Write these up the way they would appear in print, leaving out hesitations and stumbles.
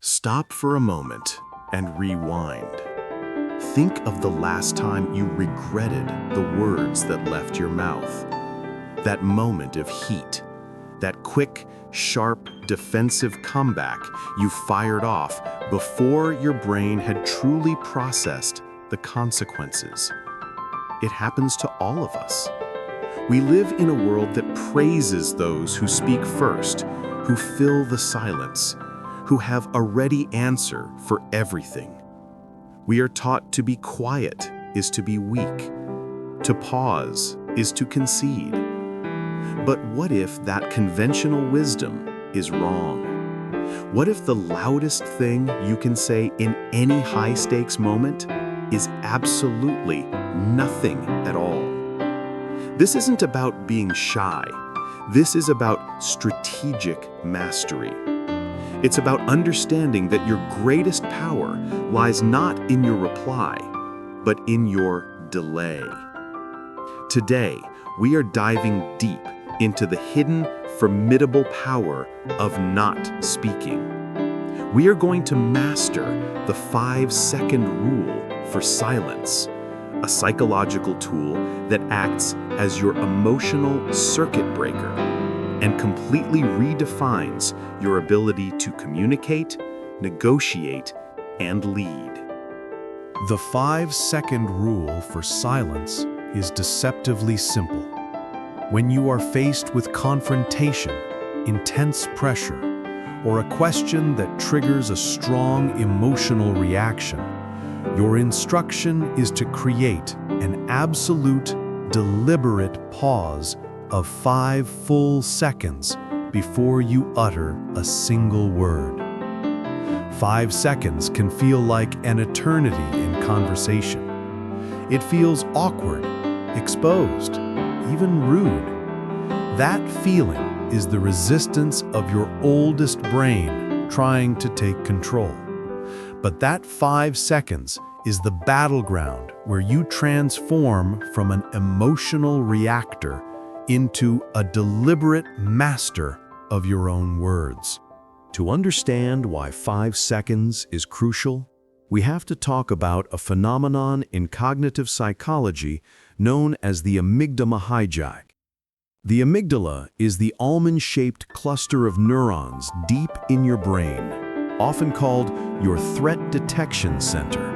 Stop for a moment and rewind. Think of the last time you regretted the words that left your mouth. That moment of heat, that quick, sharp, defensive comeback you fired off before your brain had truly processed the consequences. It happens to all of us. We live in a world that praises those who speak first, who fill the silence, who have a ready answer for everything. We are taught to be quiet is to be weak, to pause is to concede. But what if that conventional wisdom is wrong? What if the loudest thing you can say in any high-stakes moment is absolutely nothing at all? This isn't about being shy. This is about strategic mastery. It's about understanding that your greatest power lies not in your reply, but in your delay. Today, we are diving deep into the hidden, formidable power of not speaking. We are going to master the 5-second rule for silence, a psychological tool that acts as your emotional circuit breaker and completely redefines your ability to communicate, negotiate, and lead. The 5-second rule for silence is deceptively simple. When you are faced with confrontation, intense pressure, or a question that triggers a strong emotional reaction, your instruction is to create an absolute, deliberate pause of 5 full seconds before you utter a single word. 5 seconds can feel like an eternity in conversation. It feels awkward, exposed, even rude. That feeling is the resistance of your oldest brain trying to take control. But that 5 seconds is the battleground where you transform from an emotional reactor into a deliberate master of your own words. To understand why 5 seconds is crucial, we have to talk about a phenomenon in cognitive psychology known as the amygdala hijack. The amygdala is the almond-shaped cluster of neurons deep in your brain, often called your threat detection center.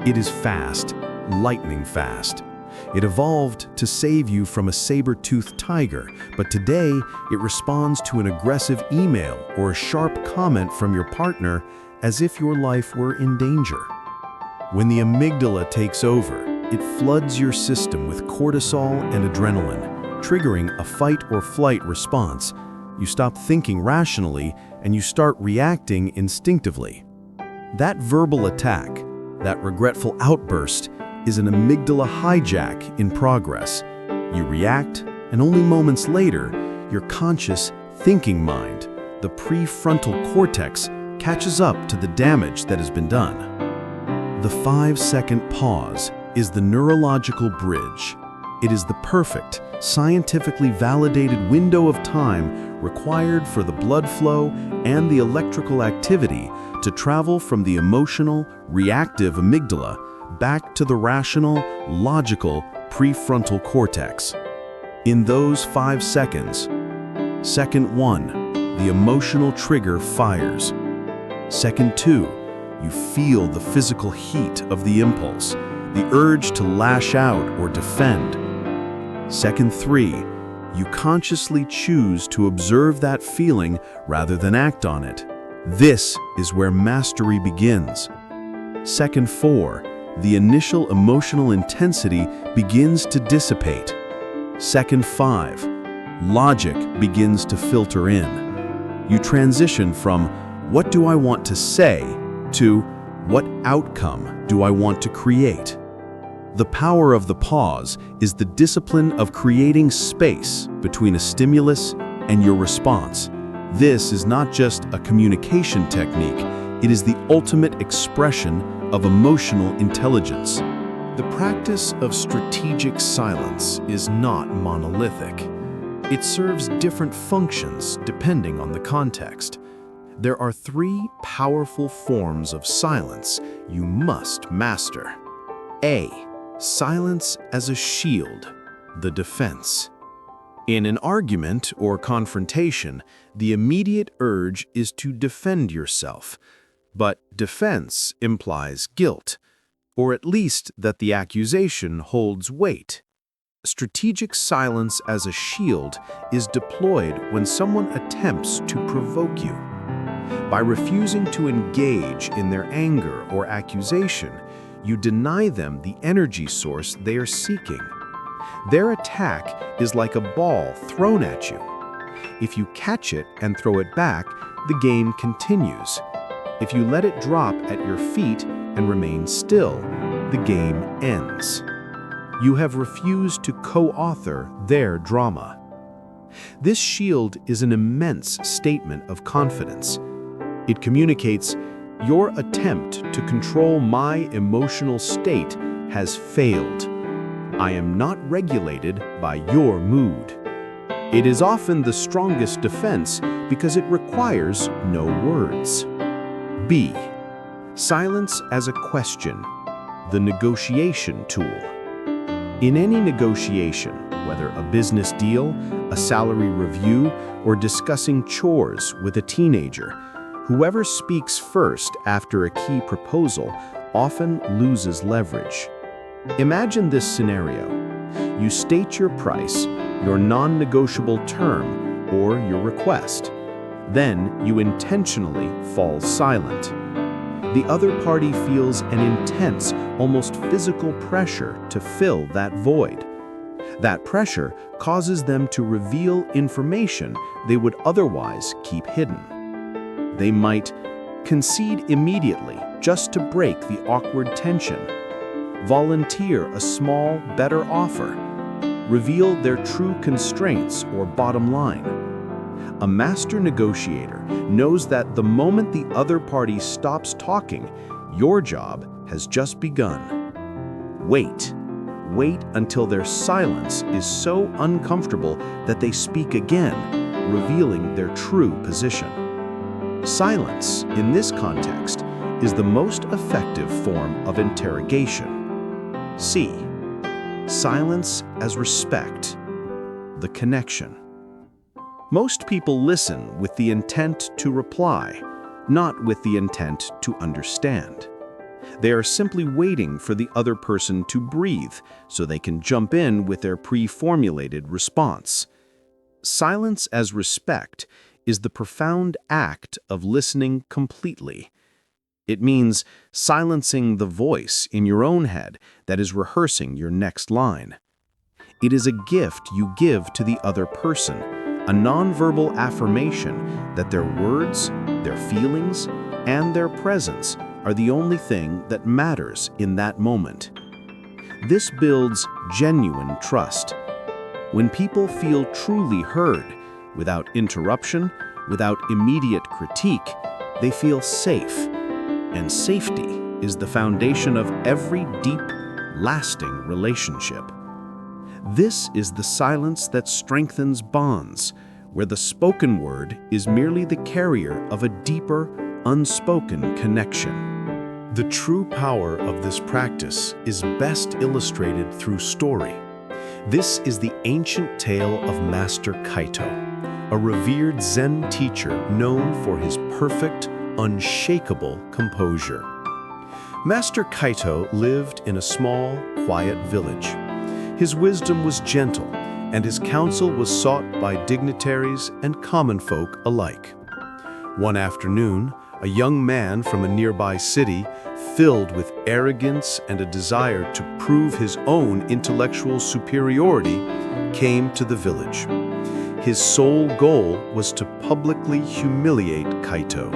It is fast, lightning fast. It evolved to save you from a saber-toothed tiger, but today it responds to an aggressive email or a sharp comment from your partner as if your life were in danger. When the amygdala takes over, it floods your system with cortisol and adrenaline, triggering a fight or flight response. You stop thinking rationally and you start reacting instinctively. That verbal attack, that regretful outburst, is an amygdala hijack in progress. You react, and only moments later, your conscious thinking mind, the prefrontal cortex, catches up to the damage that has been done. The 5-second pause is the neurological bridge. It is the perfect, scientifically validated window of time required for the blood flow and the electrical activity to travel from the emotional, reactive amygdala back to the rational, logical prefrontal cortex. In those 5 seconds, second 1, the emotional trigger fires. Second 2, you feel the physical heat of the impulse, the urge to lash out or defend. Second 3, you consciously choose to observe that feeling rather than act on it. This is where mastery begins. Second 4, the initial emotional intensity begins to dissipate. Second 5, logic begins to filter in. You transition from "what do I want to say" to "what outcome do I want to create?" The power of the pause is the discipline of creating space between a stimulus and your response. This is not just a communication technique, it is the ultimate expression of emotional intelligence. The practice of strategic silence is not monolithic. It serves different functions depending on the context. There are three powerful forms of silence you must master. A. Silence as a shield, the defense. In an argument or confrontation, the immediate urge is to defend yourself, but defense implies guilt, or at least that the accusation holds weight. Strategic silence as a shield is deployed when someone attempts to provoke you. By refusing to engage in their anger or accusation, you deny them the energy source they are seeking. Their attack is like a ball thrown at you. If you catch it and throw it back, the game continues. If you let it drop at your feet and remain still, the game ends. You have refused to co-author their drama. This shield is an immense statement of confidence. It communicates, your attempt to control my emotional state has failed. I am not regulated by your mood. It is often the strongest defense because it requires no words. B. Silence as a question, the negotiation tool. In any negotiation, whether a business deal, a salary review, or discussing chores with a teenager, whoever speaks first after a key proposal often loses leverage. Imagine this scenario. You state your price, your non-negotiable term, or your request. Then you intentionally fall silent. The other party feels an intense, almost physical pressure to fill that void. That pressure causes them to reveal information they would otherwise keep hidden. They might concede immediately just to break the awkward tension, volunteer a small, better offer, reveal their true constraints or bottom line. A master negotiator knows that the moment the other party stops talking, your job has just begun. Wait. Wait until their silence is so uncomfortable that they speak again, revealing their true position. Silence, in this context, is the most effective form of interrogation. C. Silence as respect, the connection. Most people listen with the intent to reply, not with the intent to understand. They are simply waiting for the other person to breathe so they can jump in with their pre-formulated response. Silence as respect is the profound act of listening completely. It means silencing the voice in your own head that is rehearsing your next line. It is a gift you give to the other person, a nonverbal affirmation that their words, their feelings, and their presence are the only thing that matters in that moment. This builds genuine trust. When people feel truly heard, without interruption, without immediate critique, they feel safe. And safety is the foundation of every deep, lasting relationship. This is the silence that strengthens bonds, where the spoken word is merely the carrier of a deeper, unspoken connection. The true power of this practice is best illustrated through story. This is the ancient tale of Master Kaito, a revered Zen teacher known for his perfect, unshakable composure. Master Kaito lived in a small, quiet village. His wisdom was gentle, and his counsel was sought by dignitaries and common folk alike. One afternoon, a young man from a nearby city, filled with arrogance and a desire to prove his own intellectual superiority, came to the village. His sole goal was to publicly humiliate Kaito.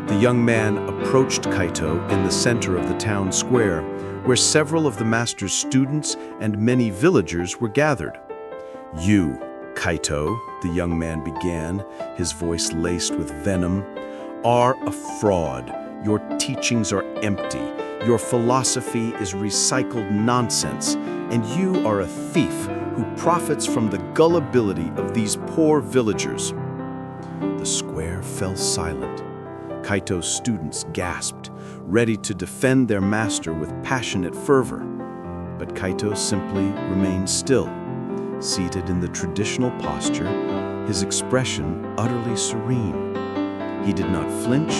The young man approached Kaito in the center of the town square, where several of the master's students and many villagers were gathered. "You, Kaito," the young man began, his voice laced with venom, "are a fraud. Your teachings are empty. Your philosophy is recycled nonsense, and you are a thief who profits from the gullibility of these poor villagers." The square there fell silent. Kaito's students gasped, ready to defend their master with passionate fervor. But Kaito simply remained still, seated in the traditional posture, his expression utterly serene. He did not flinch,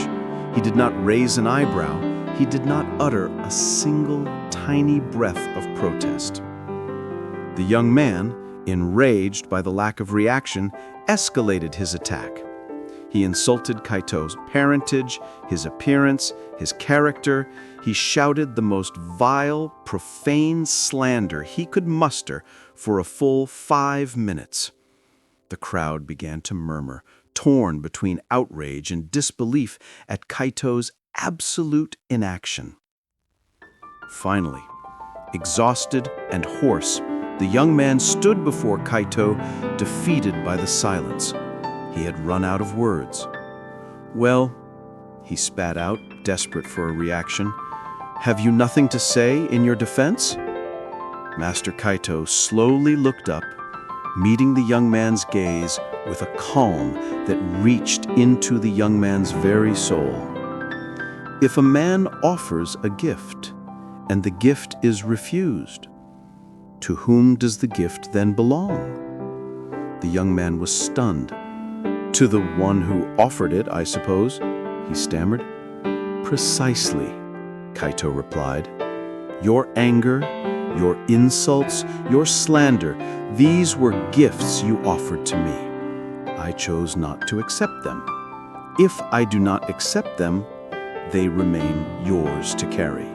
he did not raise an eyebrow, he did not utter a single tiny breath of protest. The young man, enraged by the lack of reaction, escalated his attack. He insulted Kaito's parentage, his appearance, his character. He shouted the most vile, profane slander he could muster for a full 5 minutes. The crowd began to murmur, torn between outrage and disbelief at Kaito's absolute inaction. Finally, exhausted and hoarse, the young man stood before Kaito, defeated by the silence. He had run out of words. "Well," he spat out, desperate for a reaction, "have you nothing to say in your defense?" Master Kaito slowly looked up, meeting the young man's gaze with a calm that reached into the young man's very soul. "If a man offers a gift, and the gift is refused, to whom does the gift then belong?" The young man was stunned. "To the one who offered it, I suppose," he stammered. "Precisely," Kaito replied. "Your anger, your insults, your slander, these were gifts you offered to me. I chose not to accept them. If I do not accept them, they remain yours to carry.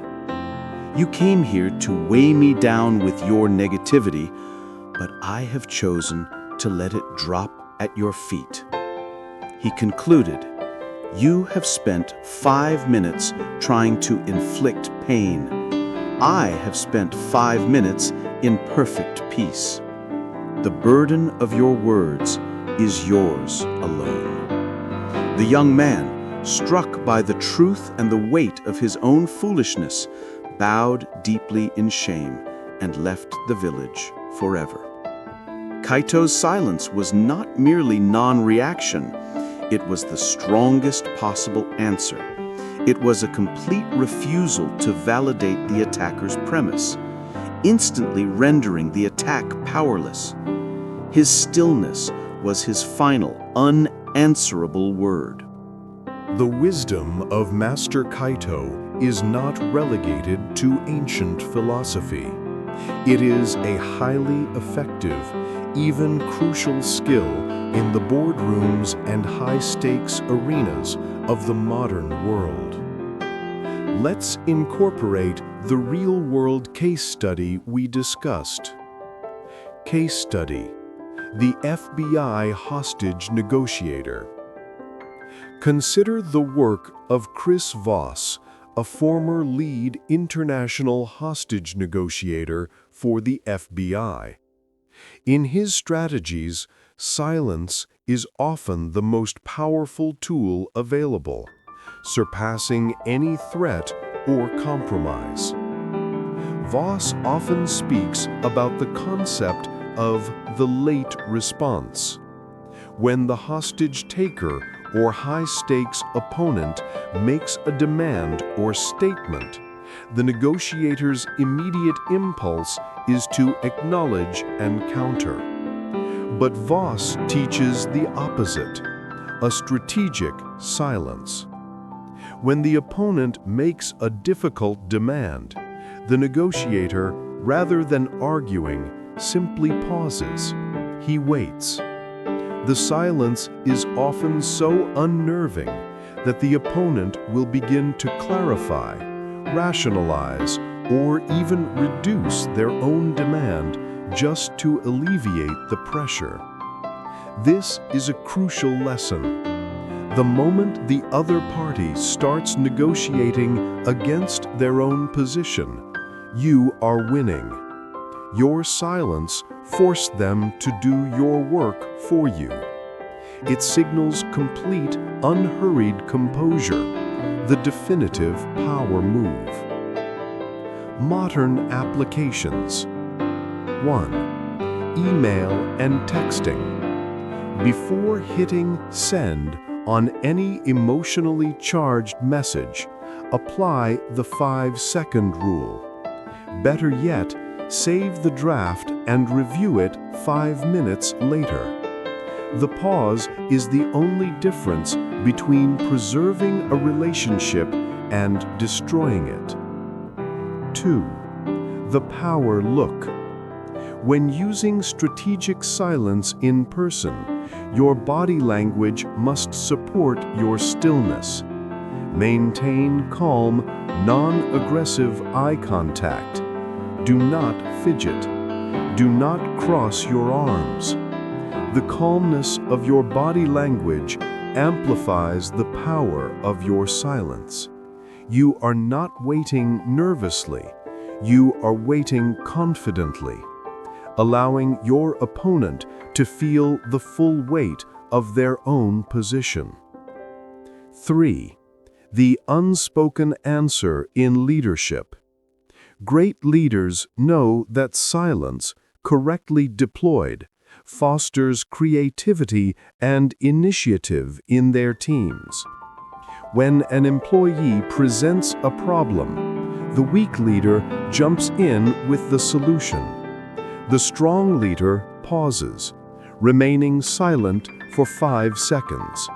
You came here to weigh me down with your negativity, but I have chosen to let it drop at your feet." He concluded, "You have spent 5 minutes trying to inflict pain. I have spent 5 minutes in perfect peace. The burden of your words is yours alone." The young man, struck by the truth and the weight of his own foolishness, bowed deeply in shame and left the village forever. Kaito's silence was not merely non-reaction. It was the strongest possible answer. It was a complete refusal to validate the attacker's premise, instantly rendering the attack powerless. His stillness was his final, unanswerable word. The wisdom of Master Kaito is not relegated to ancient philosophy. It is a highly effective, even crucial skill in the boardrooms and high-stakes arenas of the modern world. Let's incorporate the real-world case study we discussed. Case study: the FBI Hostage Negotiator. Consider the work of Chris Voss, a former lead international hostage negotiator for the FBI. In his strategies, silence is often the most powerful tool available, surpassing any threat or compromise. Voss often speaks about the concept of the late response. When the hostage taker or high-stakes opponent makes a demand or statement, the negotiator's immediate impulse is to acknowledge and counter. But Voss teaches the opposite, a strategic silence. When the opponent makes a difficult demand, the negotiator, rather than arguing, simply pauses. He waits. The silence is often so unnerving that the opponent will begin to clarify, rationalize, or even reduce their own demand just to alleviate the pressure. This is a crucial lesson. The moment the other party starts negotiating against their own position, you are winning. Your silence forced them to do your work for you. It signals complete, unhurried composure, the definitive power move. Modern applications. 1. Email and texting. Before hitting send On any emotionally charged message, apply the 5-second rule. Better yet, save the draft and review it 5 minutes later. The pause is the only difference between preserving a relationship and destroying it. 2. The power look. When using strategic silence in person, your body language must support your stillness. Maintain calm, non-aggressive eye contact. Do not fidget. Do not cross your arms. The calmness of your body language amplifies the power of your silence. You are not waiting nervously. You are waiting confidently, allowing your opponent to feel the full weight of their own position. 3. The unspoken answer in leadership. Great leaders know that silence, correctly deployed, fosters creativity and initiative in their teams. When an employee presents a problem, the weak leader jumps in with the solution. The strong leader pauses, remaining silent for 5 seconds.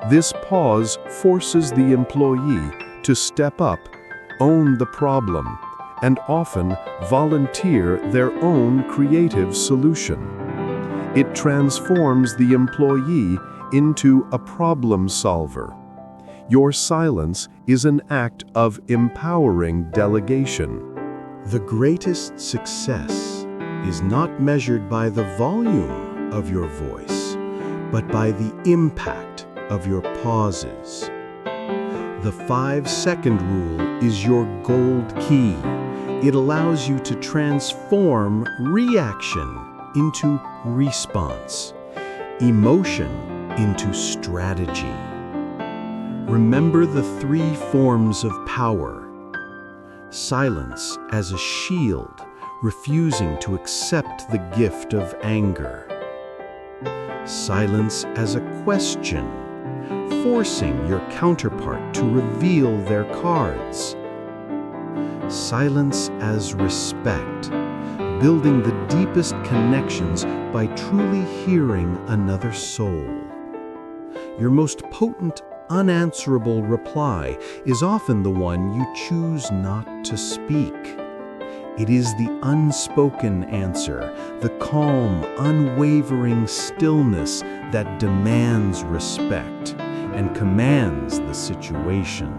This pause forces the employee to step up, own the problem, and often volunteer their own creative solution. It transforms the employee into a problem solver. Your silence is an act of empowering delegation. The greatest success is not measured by the volume of your voice, but by the impact of your pauses. The 5-second rule is your gold key. It allows you to transform reaction into response, emotion into strategy. Remember the 3 forms of power. Silence as a shield, refusing to accept the gift of anger. Silence as a question, forcing your counterpart to reveal their cards. Silence as respect, building the deepest connections by truly hearing another soul. Your most potent, unanswerable reply is often the one you choose not to speak. It is the unspoken answer, the calm, unwavering stillness that demands respect and commands the situation.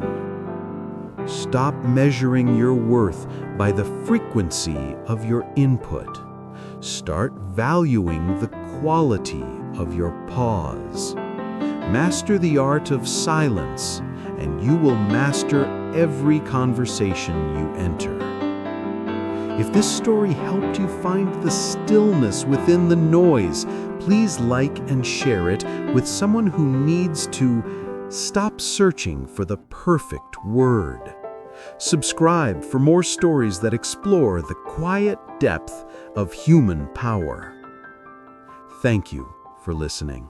Stop measuring your worth by the frequency of your input. Start valuing the quality of your pause. Master the art of silence, and you will master every conversation you enter. If this story helped you find the stillness within the noise, please like and share it with someone who needs to stop searching for the perfect word. Subscribe for more stories that explore the quiet depth of human power. Thank you for listening.